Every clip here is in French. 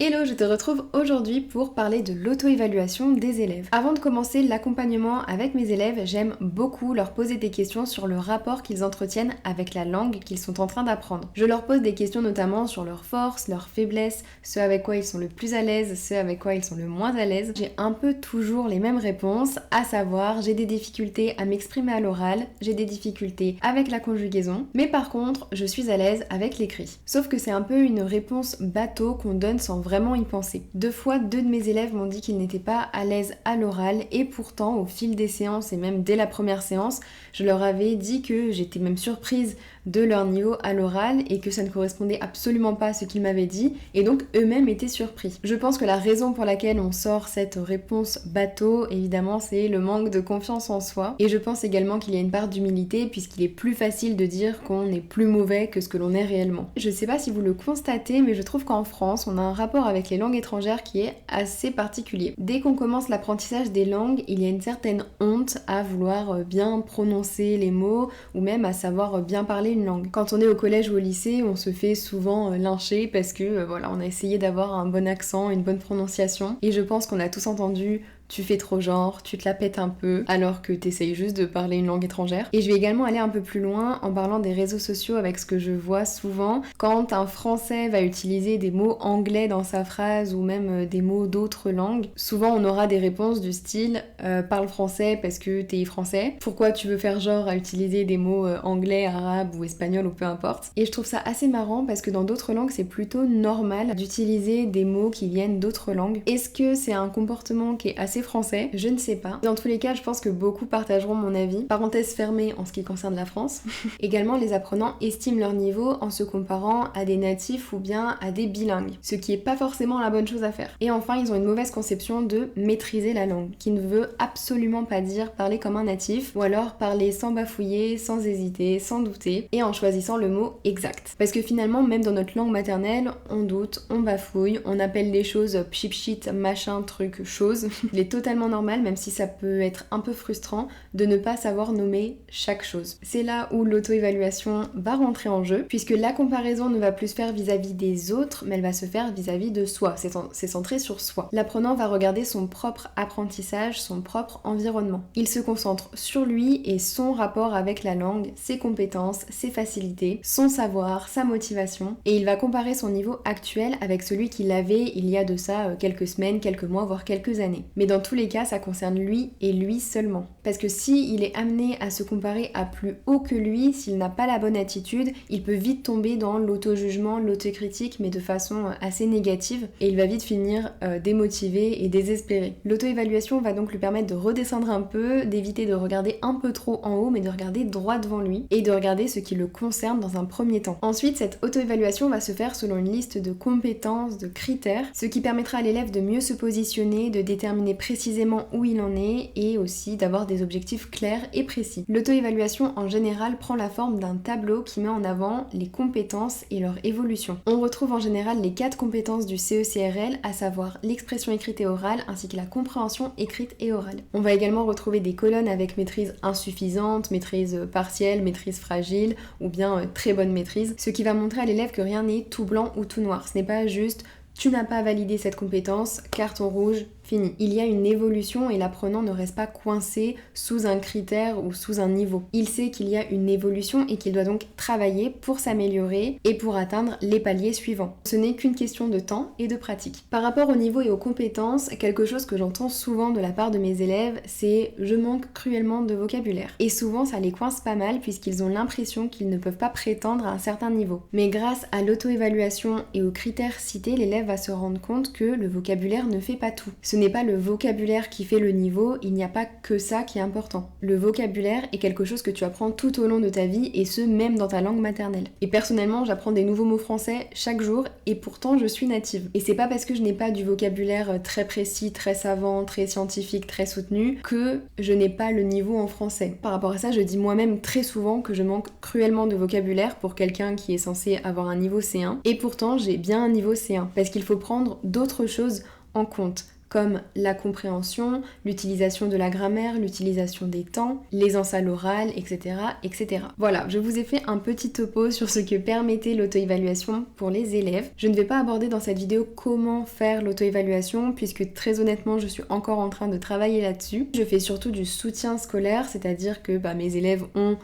Hello, je te retrouve aujourd'hui pour parler de l'auto-évaluation des élèves. Avant de commencer l'accompagnement avec mes élèves, j'aime beaucoup leur poser des questions sur le rapport qu'ils entretiennent avec la langue qu'ils sont en train d'apprendre. Je leur pose des questions notamment sur leurs forces, leurs faiblesses, ce avec quoi ils sont le plus à l'aise, ce avec quoi ils sont le moins à l'aise. J'ai un peu toujours les mêmes réponses, à savoir j'ai des difficultés à m'exprimer à l'oral, j'ai des difficultés avec la conjugaison, mais par contre je suis à l'aise avec l'écrit. Sauf que c'est un peu une réponse bateau qu'on donne sans vraiment y penser. Deux fois, deux de mes élèves m'ont dit qu'ils n'étaient pas à l'aise à l'oral et pourtant au fil des séances et même dès la première séance, je leur avais dit que j'étais même surprise de leur niveau à l'oral et que ça ne correspondait absolument pas à ce qu'ils m'avaient dit et donc eux-mêmes étaient surpris. Je pense que la raison pour laquelle on sort cette réponse bateau, évidemment, c'est le manque de confiance en soi et je pense également qu'il y a une part d'humilité puisqu'il est plus facile de dire qu'on est plus mauvais que ce que l'on est réellement. Je sais pas si vous le constatez, mais je trouve qu'en France, on a un rapport avec les langues étrangères qui est assez particulier. Dès qu'on commence l'apprentissage des langues, il y a une certaine honte à vouloir bien prononcer les mots ou même à savoir bien parler une langue. Quand on est au collège ou au lycée, on se fait souvent lyncher parce que voilà, on a essayé d'avoir un bon accent, une bonne prononciation et je pense qu'on a tous entendu tu fais trop genre, tu te la pètes un peu, alors que t'essayes juste de parler une langue étrangère. Et je vais également aller un peu plus loin en parlant des réseaux sociaux avec ce que je vois souvent. Quand un Français va utiliser des mots anglais dans sa phrase ou même des mots d'autres langues, souvent on aura des réponses du style parle français parce que t'es français. Pourquoi tu veux faire genre à utiliser des mots anglais, arabes ou espagnols ou peu importe. Et je trouve ça assez marrant parce que dans d'autres langues c'est plutôt normal d'utiliser des mots qui viennent d'autres langues. Est-ce que c'est un comportement qui est assez français, je ne sais pas. Dans tous les cas, je pense que beaucoup partageront mon avis. Parenthèse fermée en ce qui concerne la France. Également, les apprenants estiment leur niveau en se comparant à des natifs ou bien à des bilingues, ce qui est pas forcément la bonne chose à faire. Et enfin, ils ont une mauvaise conception de maîtriser la langue, qui ne veut absolument pas dire parler comme un natif, ou alors parler sans bafouiller, sans hésiter, sans douter, et en choisissant le mot exact. Parce que finalement, même dans notre langue maternelle, on doute, on bafouille, on appelle les choses pchit, machin, truc, chose. Il est totalement normal, même si ça peut être un peu frustrant, de ne pas savoir nommer chaque chose. C'est là où l'auto-évaluation va rentrer en jeu, puisque la comparaison ne va plus se faire vis-à-vis des autres, mais elle va se faire vis-à-vis de soi. C'est centré sur soi. L'apprenant va regarder son propre apprentissage, son propre environnement. Il se concentre sur lui et son rapport avec la langue, ses compétences, ses facilités, son savoir, sa motivation, et il va comparer son niveau actuel avec celui qu'il avait il y a de ça quelques semaines, quelques mois, voire quelques années. Mais dans tous les cas, ça concerne lui et lui seulement. Parce que si il est amené à se comparer à plus haut que lui, s'il n'a pas la bonne attitude, il peut vite tomber dans l'auto-jugement, l'autocritique, mais de façon assez négative, et il va vite finir démotivé et désespéré. L'auto-évaluation va donc lui permettre de redescendre un peu, d'éviter de regarder un peu trop en haut, mais de regarder droit devant lui, et de regarder ce qui le concerne dans un premier temps. Ensuite, cette auto-évaluation va se faire selon une liste de compétences, de critères, ce qui permettra à l'élève de mieux se positionner, de déterminer précisément où il en est et aussi d'avoir des objectifs clairs et précis. L'auto-évaluation en général prend la forme d'un tableau qui met en avant les compétences et leur évolution. On retrouve en général les 4 compétences du CE-CRL, à savoir l'expression écrite et orale ainsi que la compréhension écrite et orale. On va également retrouver des colonnes avec maîtrise insuffisante, maîtrise partielle, maîtrise fragile ou bien très bonne maîtrise, ce qui va montrer à l'élève que rien n'est tout blanc ou tout noir. Ce n'est pas juste tu n'as pas validé cette compétence, carton rouge, fini. Il y a une évolution et l'apprenant ne reste pas coincé sous un critère ou sous un niveau. Il sait qu'il y a une évolution et qu'il doit donc travailler pour s'améliorer et pour atteindre les paliers suivants. Ce n'est qu'une question de temps et de pratique. Par rapport au niveau et aux compétences, quelque chose que j'entends souvent de la part de mes élèves, c'est « je manque cruellement de vocabulaire ». Et souvent ça les coince pas mal puisqu'ils ont l'impression qu'ils ne peuvent pas prétendre à un certain niveau. Mais grâce à l'auto-évaluation et aux critères cités, l'élève va se rendre compte que le vocabulaire ne fait pas tout. Ce n'est pas le vocabulaire qui fait le niveau, il n'y a pas que ça qui est important. Le vocabulaire est quelque chose que tu apprends tout au long de ta vie et ce même dans ta langue maternelle. Et personnellement, j'apprends des nouveaux mots français chaque jour et pourtant je suis native. Et c'est pas parce que je n'ai pas du vocabulaire très précis, très savant, très scientifique, très soutenu que je n'ai pas le niveau en français. Par rapport à ça, je dis moi-même très souvent que je manque cruellement de vocabulaire pour quelqu'un qui est censé avoir un niveau C1 et pourtant j'ai bien un niveau C1 parce qu'il faut prendre d'autres choses en compte, comme la compréhension, l'utilisation de la grammaire, l'utilisation des temps, l'aisance à l'oral, etc., etc. Voilà, je vous ai fait un petit topo sur ce que permettait l'auto-évaluation pour les élèves. Je ne vais pas aborder dans cette vidéo comment faire l'auto-évaluation puisque très honnêtement je suis encore en train de travailler là-dessus. Je fais surtout du soutien scolaire, c'est-à-dire que mes élèves ont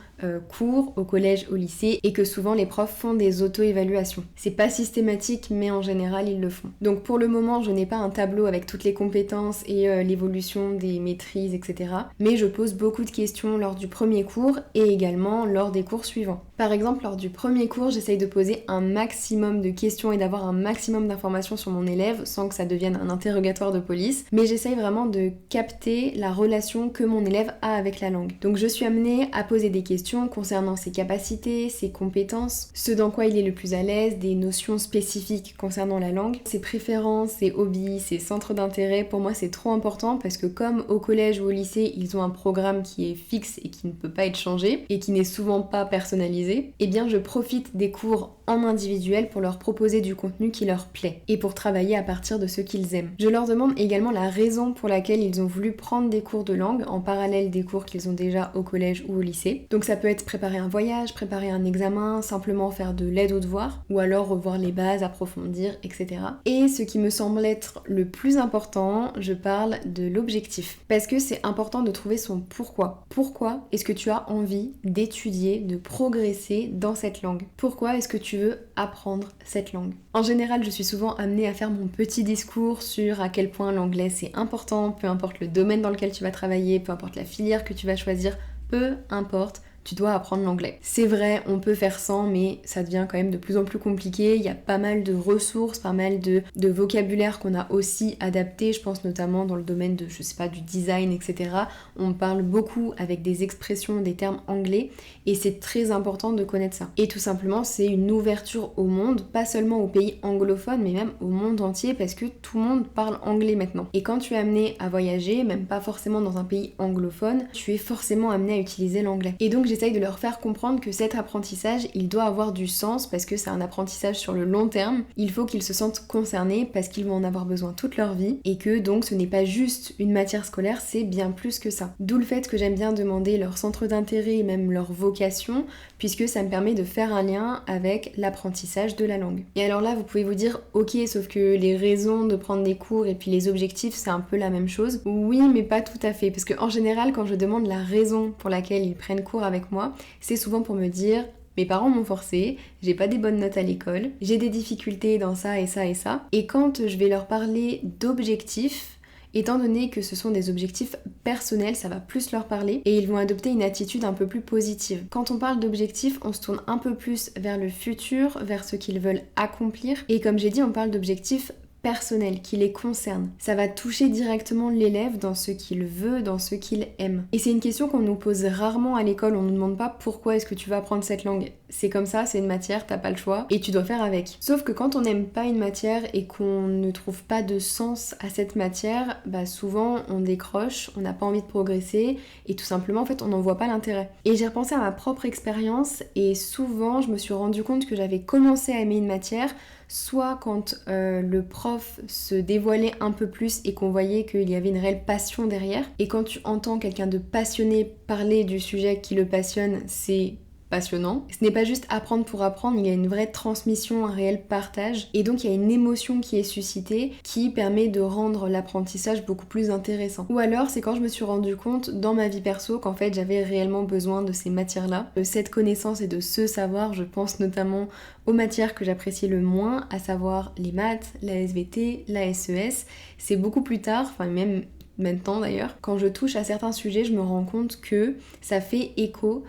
cours au collège, au lycée et que souvent les profs font des auto-évaluations. C'est pas systématique mais en général ils le font. Donc pour le moment je n'ai pas un tableau avec toutes les compétences et l'évolution des maîtrises, etc. Mais je pose beaucoup de questions lors du premier cours et également lors des cours suivants. Par exemple, lors du premier cours, j'essaye de poser un maximum de questions et d'avoir un maximum d'informations sur mon élève sans que ça devienne un interrogatoire de police, mais j'essaye vraiment de capter la relation que mon élève a avec la langue. Donc je suis amenée à poser des questions concernant ses capacités, ses compétences, ce dans quoi il est le plus à l'aise, des notions spécifiques concernant la langue, ses préférences, ses hobbies, ses centres d'intérêt. Pour moi, c'est trop important parce que comme au collège ou au lycée, ils ont un programme qui est fixe et qui ne peut pas être changé et qui n'est souvent pas personnalisé, eh bien je profite des cours en individuel pour leur proposer du contenu qui leur plaît et pour travailler à partir de ce qu'ils aiment. Je leur demande également la raison pour laquelle ils ont voulu prendre des cours de langue en parallèle des cours qu'ils ont déjà au collège ou au lycée. Donc ça peut être préparer un voyage, préparer un examen, simplement faire de l'aide aux devoirs ou alors revoir les bases, approfondir, etc. Et ce qui me semble être le plus important, je parle de l'objectif. Parce que c'est important de trouver son pourquoi. Pourquoi est-ce que tu as envie d'étudier, de progresser dans cette langue? Pourquoi est-ce que tu veux apprendre cette langue? En général, je suis souvent amenée à faire mon petit discours sur à quel point l'anglais c'est important, peu importe le domaine dans lequel tu vas travailler, peu importe la filière que tu vas choisir, peu importe, tu dois apprendre l'anglais. C'est vrai, on peut faire sans, mais ça devient quand même de plus en plus compliqué. Il y a pas mal de ressources, pas mal de vocabulaire qu'on a aussi adapté. Je pense notamment dans le domaine de, du design, etc. On parle beaucoup avec des expressions, des termes anglais, et c'est très important de connaître ça. Et tout simplement, c'est une ouverture au monde, pas seulement aux pays anglophones, mais même au monde entier, parce que tout le monde parle anglais maintenant. Et quand tu es amené à voyager, même pas forcément dans un pays anglophone, tu es forcément amené à utiliser l'anglais. Et donc j'essaye de leur faire comprendre que cet apprentissage, il doit avoir du sens parce que c'est un apprentissage sur le long terme. Il faut qu'ils se sentent concernés parce qu'ils vont en avoir besoin toute leur vie et que donc ce n'est pas juste une matière scolaire, c'est bien plus que ça. D'où le fait que j'aime bien demander leur centre d'intérêt et même leur vocation puisque ça me permet de faire un lien avec l'apprentissage de la langue. Et alors là, vous pouvez vous dire, ok, sauf que les raisons de prendre des cours et puis les objectifs, c'est un peu la même chose. Oui, mais pas tout à fait parce que en général, quand je demande la raison pour laquelle ils prennent cours avec moi, c'est souvent pour me dire mes parents m'ont forcé, j'ai pas des bonnes notes à l'école, j'ai des difficultés dans ça et ça et ça. Et quand je vais leur parler d'objectifs, étant donné que ce sont des objectifs personnels, ça va plus leur parler et ils vont adopter une attitude un peu plus positive. Quand on parle d'objectifs, on se tourne un peu plus vers le futur, vers ce qu'ils veulent accomplir. Et comme j'ai dit, on parle d'objectifs personnel qui les concerne. Ça va toucher directement l'élève dans ce qu'il veut, dans ce qu'il aime. Et c'est une question qu'on nous pose rarement à l'école, on nous demande pas pourquoi est-ce que tu vas apprendre cette langue. C'est comme ça, c'est une matière, t'as pas le choix et tu dois faire avec. Sauf que quand on n'aime pas une matière et qu'on ne trouve pas de sens à cette matière, souvent on décroche, on n'a pas envie de progresser et tout simplement en fait on n'en voit pas l'intérêt. Et j'ai repensé à ma propre expérience et souvent je me suis rendu compte que j'avais commencé à aimer une matière soit quand le prof se dévoilait un peu plus et qu'on voyait qu'il y avait une réelle passion derrière. Et quand tu entends quelqu'un de passionné parler du sujet qui le passionne, c'est passionnant. Ce n'est pas juste apprendre pour apprendre, il y a une vraie transmission, un réel partage. Et donc il y a une émotion qui est suscitée qui permet de rendre l'apprentissage beaucoup plus intéressant. Ou alors c'est quand je me suis rendu compte dans ma vie perso qu'en fait j'avais réellement besoin de ces matières-là. De cette connaissance et de ce savoir, je pense notamment aux matières que j'appréciais le moins, à savoir les maths, la SVT, la SES. C'est beaucoup plus tard, enfin même maintenant d'ailleurs, quand je touche à certains sujets, je me rends compte que ça fait écho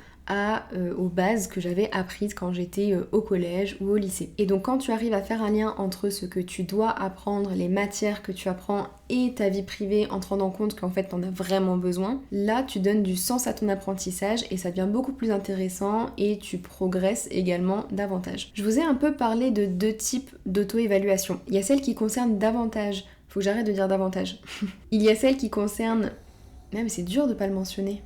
aux bases que j'avais apprises quand j'étais au collège ou au lycée. Et donc quand tu arrives à faire un lien entre ce que tu dois apprendre, les matières que tu apprends et ta vie privée en te rendant compte qu'en fait t'en as vraiment besoin, là tu donnes du sens à ton apprentissage et ça devient beaucoup plus intéressant et tu progresses également davantage. Je vous ai un peu parlé de deux types d'auto-évaluation. Il y a celle qui concerne davantage, faut que j'arrête de dire davantage. Il y a celle qui concerne... mais c'est dur de pas le mentionner.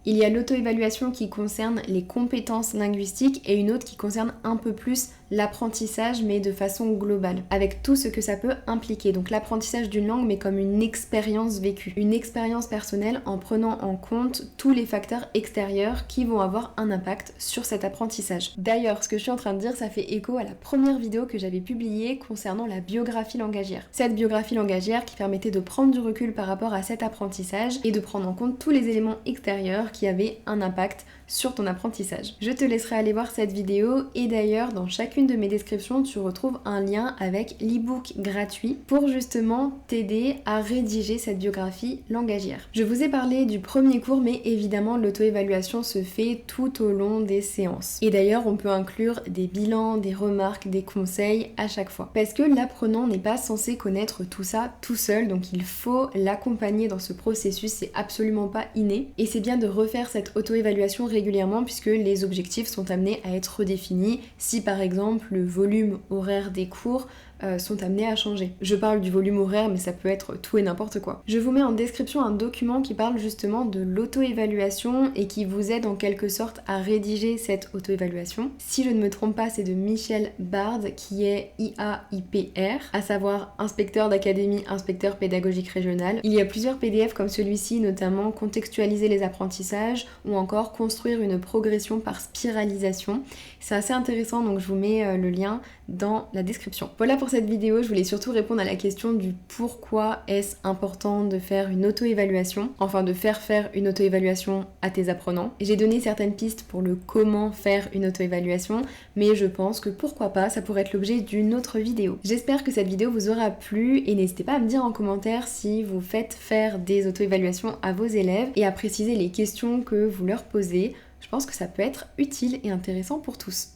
Il y a l'auto-évaluation qui concerne les compétences linguistiques et une autre qui concerne un peu plus l'apprentissage mais de façon globale, avec tout ce que ça peut impliquer. Donc l'apprentissage d'une langue mais comme une expérience vécue, une expérience personnelle en prenant en compte tous les facteurs extérieurs qui vont avoir un impact sur cet apprentissage. D'ailleurs, ce que je suis en train de dire, ça fait écho à la première vidéo que j'avais publiée concernant la biographie langagière. Cette biographie langagière qui permettait de prendre du recul par rapport à cet apprentissage et de prendre en compte tous les éléments extérieurs qui avaient un impact sur ton apprentissage. Je te laisserai aller voir cette vidéo et d'ailleurs dans chacune de mes descriptions tu retrouves un lien avec l'e-book gratuit pour justement t'aider à rédiger cette biographie langagière. Je vous ai parlé du premier cours mais évidemment l'auto-évaluation se fait tout au long des séances. Et d'ailleurs on peut inclure des bilans, des remarques, des conseils à chaque fois. Parce que l'apprenant n'est pas censé connaître tout ça tout seul, donc il faut l'accompagner dans ce processus, c'est absolument pas inné. Et c'est bien de refaire cette auto-évaluation régulièrement puisque les objectifs sont amenés à être redéfinis si par exemple le volume horaire des cours sont amenés à changer. Je parle du volume horaire mais ça peut être tout et n'importe quoi. Je vous mets en description un document qui parle justement de l'auto-évaluation et qui vous aide en quelque sorte à rédiger cette auto-évaluation. Si je ne me trompe pas, c'est de Michel Bard qui est IAIPR, à savoir inspecteur d'académie, inspecteur pédagogique régional. Il y a plusieurs PDF comme celui-ci, notamment contextualiser les apprentissages ou encore construire une progression par spiralisation. C'est assez intéressant donc je vous mets le lien dans la description. Voilà pour cette vidéo, je voulais surtout répondre à la question du pourquoi est-ce important de faire une auto-évaluation, enfin de faire une auto-évaluation à tes apprenants. J'ai donné certaines pistes pour le comment faire une auto-évaluation, mais je pense que pourquoi pas, ça pourrait être l'objet d'une autre vidéo. J'espère que cette vidéo vous aura plu et n'hésitez pas à me dire en commentaire si vous faites faire des auto-évaluations à vos élèves et à préciser les questions que vous leur posez. Je pense que ça peut être utile et intéressant pour tous.